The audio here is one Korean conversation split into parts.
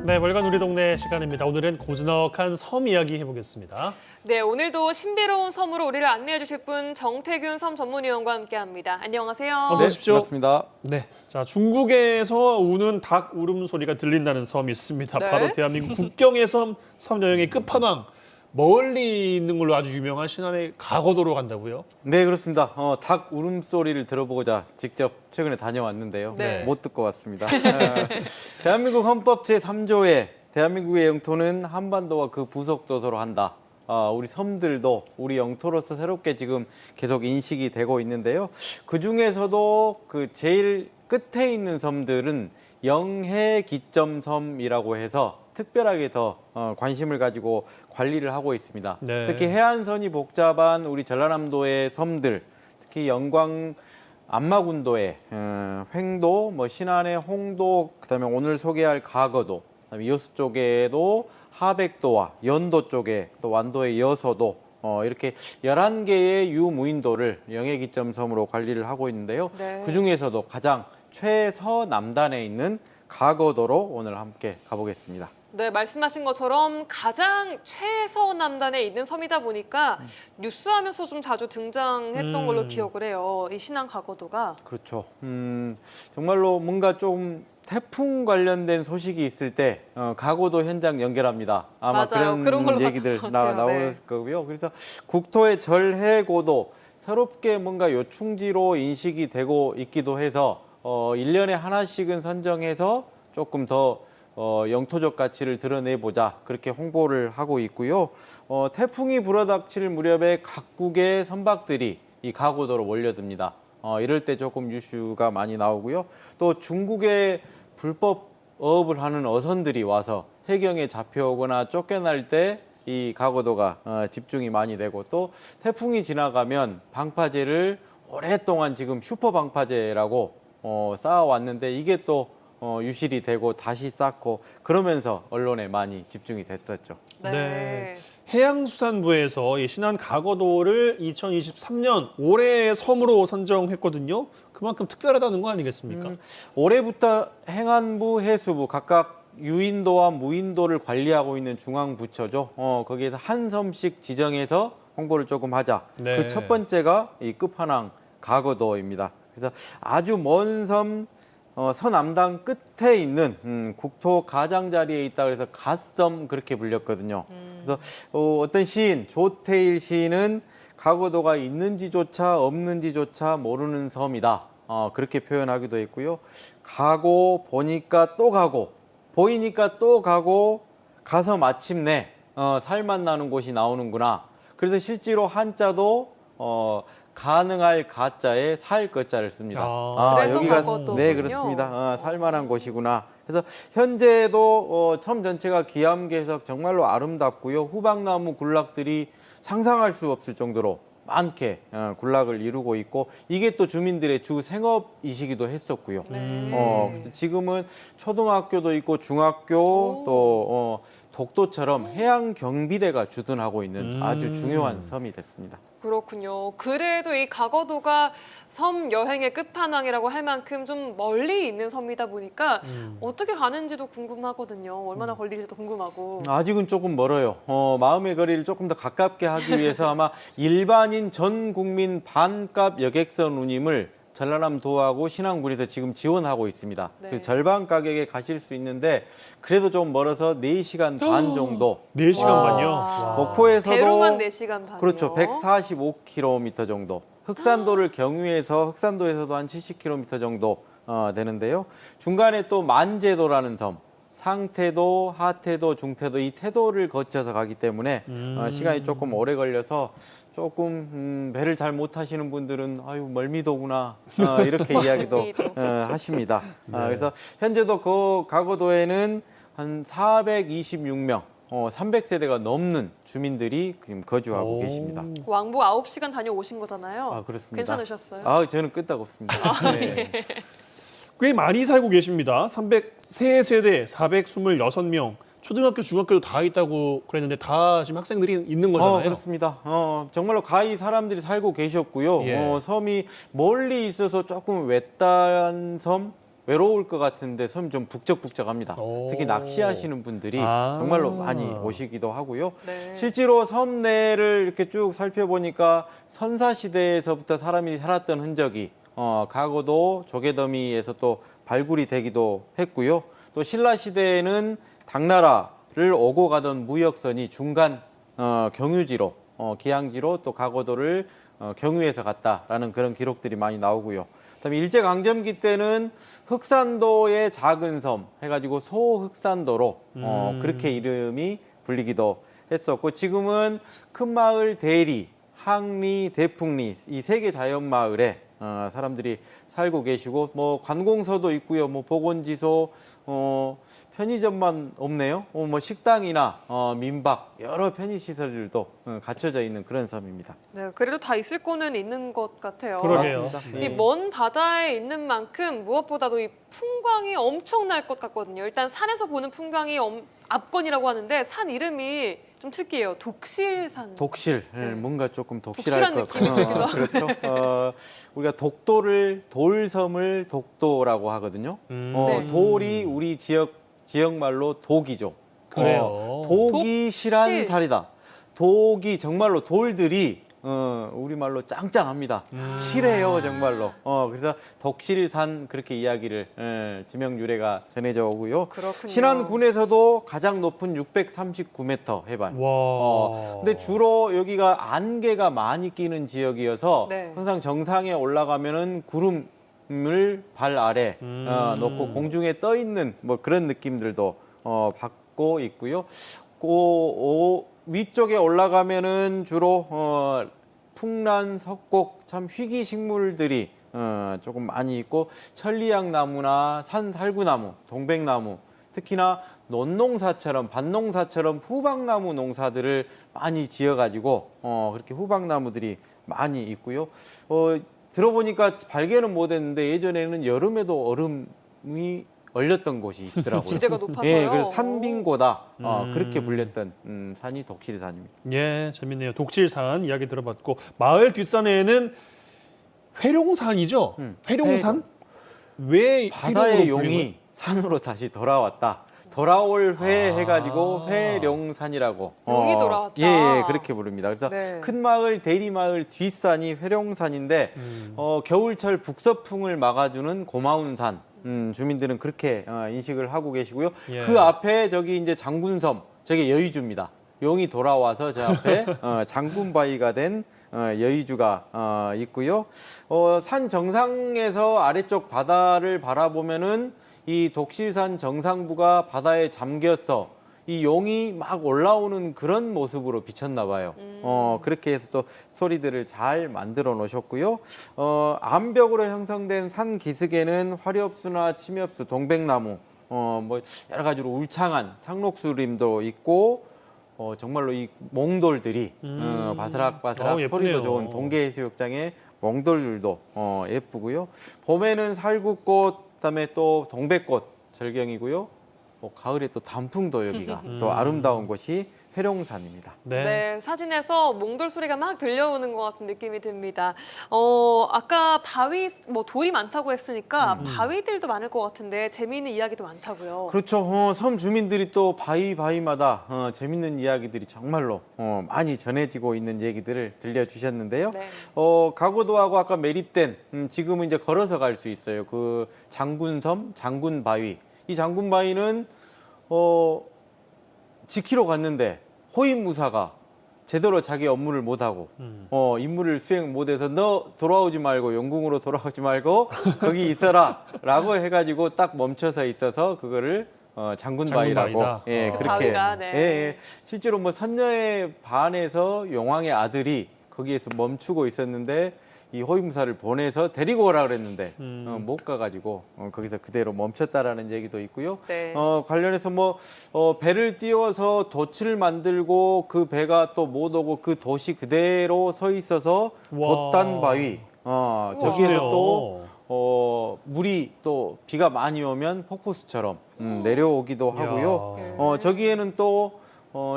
네, 월간 우리 동네 시간입니다. 오늘은 고즈넉한 섬 이야기 해보겠습니다. 네, 오늘도 신비로운 섬으로 우리를 안내해 주실 분 정태균 섬 전문위원과 함께합니다. 안녕하세요. 어서 오십시오. 반갑습니다. 네, 자 중국에서 우는 닭 울음소리가 들린다는 섬이 있습니다. 네. 바로 대한민국 국경의 섬 여행의 끝판왕. 멀리 있는 걸로 아주 유명한 신안의 가거도로 간다고요? 네, 그렇습니다. 닭 울음소리를 들어보고자 직접 최근에 다녀왔는데요. 네. 못 듣고 왔습니다. 대한민국 헌법 제3조에 대한민국의 영토는 한반도와 그 부속도서로 한다. 우리 섬들도 우리 영토로서 새롭게 지금 계속 인식이 되고 있는데요. 그중에서도 그 제일 끝에 있는 섬들은 영해기점섬이라고 해서 특별하게 더 관심을 가지고 관리를 하고 있습니다. 네. 특히 해안선이 복잡한 우리 전라남도의 섬들, 특히 영광 안마군도의 횡도, 신안의 홍도, 그다음에 오늘 소개할 가거도, 그다음에 여수 쪽에도 하백도와 연도 쪽에 또 완도의 여서도 이렇게 11개의 유무인도를 영해기점섬으로 관리를 하고 있는데요. 네. 그중에서도 가장 최서남단에 있는 가거도로 오늘 함께 가보겠습니다. 네, 말씀하신 것처럼 가장 최서남단에 있는 섬이다 보니까 뉴스하면서 좀 자주 등장했던 걸로 기억을 해요. 이 신안 가거도가. 그렇죠. 정말로 뭔가 좀 태풍 관련된 소식이 있을 때 가고도 현장 연결합니다. 아마 맞아요. 그런 걸로 그런 얘기들 봤던 것 같아요. 나올 네. 거고요. 그래서 국토의 절해고도 새롭게 뭔가 요충지로 인식이 되고 있기도 해서 1년에 하나씩은 선정해서 조금 더 영토적 가치를 드러내보자 그렇게 홍보를 하고 있고요. 태풍이 불어닥칠 무렵에 각국의 선박들이 이 가고도로 몰려듭니다. 이럴 때 조금 이슈가 많이 나오고요. 또 중국의 불법 어업을 하는 어선들이 와서 해경에 잡혀오거나 쫓겨날 때 이 가고도가 집중이 많이 되고, 또 태풍이 지나가면 방파제를 오랫동안 지금 슈퍼 방파제라고 쌓아왔는데 이게 또 유실이 되고 다시 쌓고 그러면서 언론에 많이 집중이 됐었죠. 네. 해양수산부에서 이 신안 가거도를 2023년 올해의 섬으로 선정했거든요. 그만큼 특별하다는 거 아니겠습니까? 올해부터 행안부, 해수부 각각 유인도와 무인도를 관리하고 있는 중앙부처죠. 거기에서 한 섬씩 지정해서 홍보를 조금 하자. 네. 그 첫 번째가 이 끝판왕 가거도입니다. 그래서 아주 먼 섬 서남단 끝에 있는 국토 가장자리에 있다 그래서 갓섬 그렇게 불렸거든요. 그래서 어떤 시인, 조태일 시인은 가거도가 있는지조차 없는지조차 모르는 섬이다. 그렇게 표현하기도 했고요. 가고 보니까 또 가고 보이니까 또 가고 가서 마침내 살맛 나는 곳이 나오는구나. 그래서 실제로 한자도 가능할 가자에 살 것자를 씁니다. 그래서 여기가 가거도군요. 네, 그렇습니다. 살만한 곳이구나. 그래서 현재도 섬 전체가 기암괴석 정말로 아름답고요. 후박나무 군락들이 상상할 수 없을 정도로 많게 군락을 이루고 있고, 이게 또 주민들의 주 생업이시기도 했었고요. 네. 그래서 지금은 초등학교도 있고 중학교 또 독도처럼 해양 경비대가 주둔하고 있는 아주 중요한 섬이 됐습니다. 그렇군요. 그래도 이 가거도가 섬 여행의 끝판왕이라고 할 만큼 좀 멀리 있는 섬이다 보니까 어떻게 가는지도 궁금하거든요. 얼마나 걸릴지도 궁금하고. 아직은 조금 멀어요. 마음의 거리를 조금 더 가깝게 하기 위해서 아마 일반인 전 국민 반값 여객선 운임을 전라남도하고 신안군에서 지금 지원하고 있습니다. 네. 그래서 절반 가격에 가실 수 있는데 그래도 좀 멀어서 4시간 반 정도. 4시간 와. 반요? 와. 목포에서도 배로만 4시간 반이요. 그렇죠. 145km 정도. 흑산도를 경유해서 흑산도에서도 한 70km 정도 되는데요. 중간에 또 만제도라는 섬, 상태도, 하태도, 중태도 이 태도를 거쳐서 가기 때문에 시간이 조금 오래 걸려서 조금 배를 잘 못 타시는 분들은 아유 멀미도구나 이렇게 이야기도 하십니다. 그래서 현재도 그 가거도에는 한 426명, 300세대가 넘는 주민들이 지금 거주하고 계십니다. 왕복 9시간 다녀오신 거잖아요. 그렇습니다. 괜찮으셨어요? 저는 끄떡없습니다. 네. 꽤 많이 살고 계십니다. 303세대 426명. 초등학교, 중학교도 다 있다고 그랬는데 다 지금 학생들이 있는 거잖아요. 그렇습니다. 정말로 가히 사람들이 살고 계셨고요. 예. 섬이 멀리 있어서 조금 외딴 섬, 외로울 것 같은데 섬이 좀 북적북적합니다. 오. 특히 낚시하시는 분들이 아. 정말로 많이 오시기도 하고요. 네. 실제로 섬 내를 이렇게 쭉 살펴보니까 선사 시대에서부터 사람이 살았던 흔적이 가고도 조개더미에서 또 발굴이 되기도 했고요. 또 신라 시대에는 당나라를 오고 가던 무역선이 중간 경유지로 기항지로 또 가고도를 경유해서 갔다라는 그런 기록들이 많이 나오고요. 그다음에 일제강점기 때는 흑산도의 작은 섬 해가지고 소흑산도로 그렇게 이름이 불리기도 했었고 지금은 큰 마을 대리, 항리, 대풍리 이 세 개 자연마을에 사람들이 살고 계시고 뭐 관공서도 있고요, 뭐 보건지소, 편의점만 없네요. 뭐 식당이나 민박 여러 편의 시설들도 갖춰져 있는 그런 섬입니다. 네, 그래도 다 있을 거는 있는 것 같아요. 그러게요. 맞습니다. 이 예. 먼 바다에 있는 만큼 무엇보다도 이 풍광이 엄청날 것 같거든요. 일단 산에서 보는 풍광이 압권이라고 하는데 산 이름이 좀 특이해요. 독실산. 독실, 네. 뭔가 조금 독실할 독실한 것 느낌이 들기도 하고. 그렇죠. 우리가 독도를 돌섬을 독도라고 하거든요. 네. 돌이 우리 지역 말로 독이죠. 그래요. 독이 실한 독실. 살이다. 독이 정말로 돌들이 우리말로 짱짱합니다. 실해요 정말로. 그래서 독실산 그렇게 이야기를 지명 유래가 전해져 오고요. 그렇군요. 신안군에서도 가장 높은 639m 해발. 와. 근데 주로 여기가 안개가 많이 끼는 지역이어서 네. 항상 정상에 올라가면은 구름을 발 아래 놓고 공중에 떠 있는 뭐 그런 느낌들도 받고 있고요. 위쪽에 올라가면은 주로 풍란, 석곡, 참 희귀 식물들이 조금 많이 있고 천리향 나무나 산살구나무, 동백나무, 특히나 논농사처럼 밭농사처럼 후박나무 농사들을 많이 지어가지고 그렇게 후박나무들이 많이 있고요. 들어보니까 발견은 못했는데 예전에는 여름에도 얼음이 얼렸던 곳이 있더라고요. 지대가 높아서요. 예, 그래서 산빙고다 그렇게 불렸던 산이 독실산입니다. 예, 재밌네요. 독실산 이야기 들어봤고 마을 뒷산에는 회룡산이죠. 회룡산? 왜 바다의 회룡으로 불리는 용이 산으로 다시 돌아왔다. 돌아올 회 해가지고 아. 회룡산이라고. 용이 돌아왔다. 예, 그렇게 부릅니다. 그래서 네. 큰 마을 대리마을 뒷산이 회룡산인데 겨울철 북서풍을 막아주는 고마운 산. 주민들은 그렇게 인식을 하고 계시고요. 예. 그 앞에 저기 이제 장군섬, 저게 여의주입니다. 용이 돌아와서 저 앞에 장군바위가 된 여의주가 있고요. 산 정상에서 아래쪽 바다를 바라보면은 이 독실산 정상부가 바다에 잠겨서 이 용이 막 올라오는 그런 모습으로 비쳤나 봐요. 그렇게 해서 또 소리들을 잘 만들어 놓으셨고요. 암벽으로 형성된 산 기슭에는 화렵수나 침엽수, 동백나무, 뭐 여러 가지로 울창한 상록수림도 있고 정말로 이 몽돌들이 바스락바스락 예쁘네요. 소리도 좋은 동계해수욕장의 몽돌들도 예쁘고요. 봄에는 살구꽃, 그다음에 또 동백꽃 절경이고요. 가을에 또 단풍도 여기가 또 아름다운 곳이 회룡산입니다. 네. 네, 사진에서 몽돌 소리가 막 들려오는 것 같은 느낌이 듭니다. 아까 바위, 뭐 돌이 많다고 했으니까 바위들도 많을 것 같은데 재미있는 이야기도 많다고요. 그렇죠. 섬 주민들이 또 바위마다 재밌는 이야기들이 정말로 많이 전해지고 있는 얘기들을 들려주셨는데요. 네. 가고도하고 아까 매립된 지금은 이제 걸어서 갈 수 있어요. 그 장군섬, 장군바위. 이 장군바위는 지키러 갔는데 호위무사가 제대로 자기 업무를 못하고 임무를 수행 못해서 너 돌아오지 말고 영궁으로 돌아오지 말고 거기 있어라 라고 해가지고 딱 멈춰서 있어서 그거를 장군바위라고 장군바위다. 예, 그 그렇게 바위가, 네. 예, 예. 실제로 뭐 선녀에 반해서 용왕의 아들이 거기에서 멈추고 있었는데 이 호위무사를 보내서 데리고 오라 그랬는데 못 가가지고 거기서 그대로 멈췄다라는 얘기도 있고요. 네. 관련해서 뭐 배를 띄워서 돛을 만들고 그 배가 또 못 오고 그 돛이 그대로 서 있어서 와. 돛단바위. 저기에서 멋있네요. 또 물이 또 비가 많이 오면 폭포수처럼 내려오기도 하고요. 이야. 저기에는 또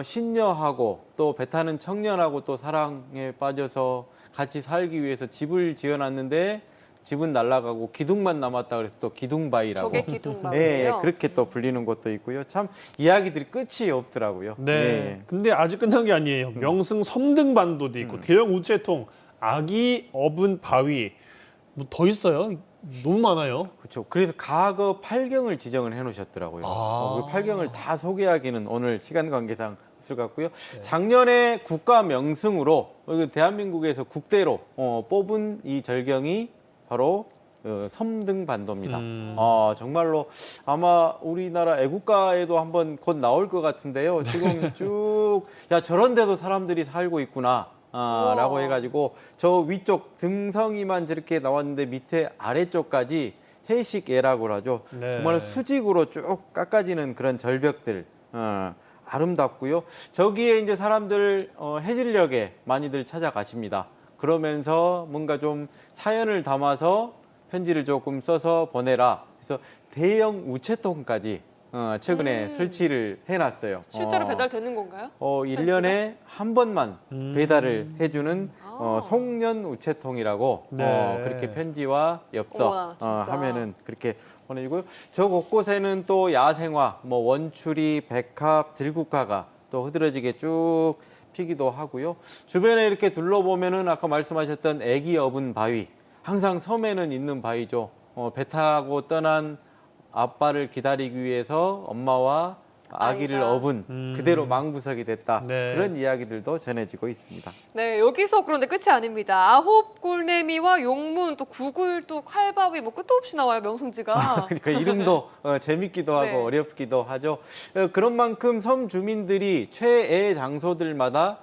신녀하고 또 배 타는 청년하고 또 사랑에 빠져서 같이 살기 위해서 집을 지어놨는데 집은 날아가고 기둥만 남았다 그래서 또 기둥바위라고. 저게 예, 기둥바위예요. 그렇게 또 불리는 곳도 있고요. 참 이야기들이 끝이 없더라고요. 네. 예. 근데 아직 끝난 게 아니에요. 명승 섬등반도도 있고 대형 우체통, 아기 어분 바위 뭐 더 있어요. 너무 많아요. 그렇죠. 그래서 과거 8경을 지정을 해놓으셨더라고요. 아. 그 8경을 다 소개하기는 오늘 시간 관계상 없을 것 같고요. 작년에 국가 명승으로 대한민국에서 국대로 뽑은 이 절경이 바로 섬등반도입니다. 정말로 아마 우리나라 애국가에도 한번 곧 나올 것 같은데요. 지금 쭉 야 저런 데도 사람들이 살고 있구나. 라고 우와. 해가지고 저 위쪽 등성이만 저렇게 나왔는데 밑에 아래쪽까지 해식예라고 하죠. 네. 정말 수직으로 쭉 깎아지는 그런 절벽들 아름답고요. 저기에 이제 사람들 해질녘에 많이들 찾아가십니다. 그러면서 뭔가 좀 사연을 담아서 편지를 조금 써서 보내라. 그래서 대형 우체통까지 최근에 설치를 해놨어요. 실제로 배달되는 건가요? 1년에 한 번만 배달을 해주는 아. 송년 우체통이라고 네. 그렇게 편지와 엽서 어머나, 진짜. 하면은 그렇게 보내주고요. 저 곳곳에는 또 야생화, 뭐 원추리, 백합, 들국화가 또 흐드러지게 쭉 피기도 하고요. 주변에 이렇게 둘러보면은 아까 말씀하셨던 애기 어분 바위, 항상 섬에는 있는 바위죠. 배 타고 떠난 아빠를 기다리기 위해서 엄마와 아기를 아이가. 업은 그대로 망부석이 됐다. 네. 그런 이야기들도 전해지고 있습니다. 네, 여기서 그런데 끝이 아닙니다. 아홉 골내미와 용문, 또 구글, 또 칼바위 뭐 끝도 없이 나와요, 명승지가. 그러니까 이름도 재밌기도 하고 네. 어렵기도 하죠. 그런 만큼 섬 주민들이 최애 장소들마다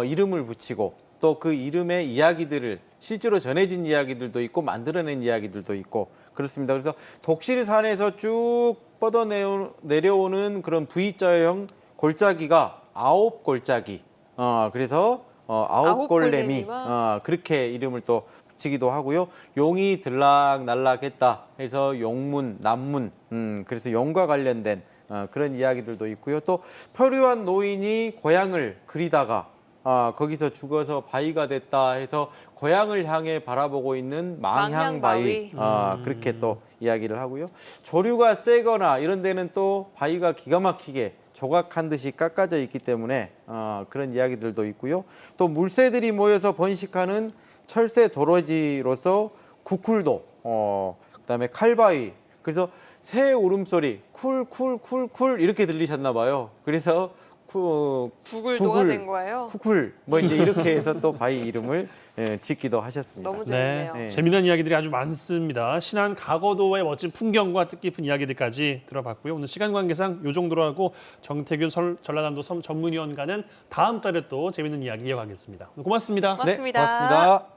이름을 붙이고 또 그 이름의 이야기들을 실제로 전해진 이야기들도 있고 만들어낸 이야기들도 있고 그렇습니다. 그래서 독실산에서 쭉 뻗어 내려오는 그런 V자형 골짜기가 9골짜기. 그래서 아홉 골내미. 골내미와 그렇게 이름을 또 붙이기도 하고요. 용이 들락날락했다 해서 용문, 남문. 그래서 용과 관련된 그런 이야기들도 있고요. 또 표류한 노인이 고향을 그리다가 거기서 죽어서 바위가 됐다 해서 고향을 향해 바라보고 있는 망향바위. 그렇게 또 이야기를 하고요. 조류가 세거나 이런 데는 또 바위가 기가 막히게 조각한 듯이 깎아져 있기 때문에 그런 이야기들도 있고요. 또 물새들이 모여서 번식하는 철새 도로지로서 구쿨도, 그다음에 칼바위. 그래서 새 울음소리 쿨쿨쿨쿨 이렇게 들리셨나 봐요. 그래서 구글도가 된 거예요. 쿠쿨 뭐 이제 이렇게 해서 또 바위 이름을 짓기도 하셨습니다. 너무 재밌네요. 네. 네. 재미난 이야기들이 아주 많습니다. 신안 가거도의 멋진 풍경과 뜻깊은 이야기들까지 들어봤고요. 오늘 시간 관계상 이 정도로 하고 정태균 전라남도 섬 전문위원과는 다음 달에 또 재미있는 이야기 이어가겠습니다. 고맙습니다. 고맙습니다. 네, 고맙습니다.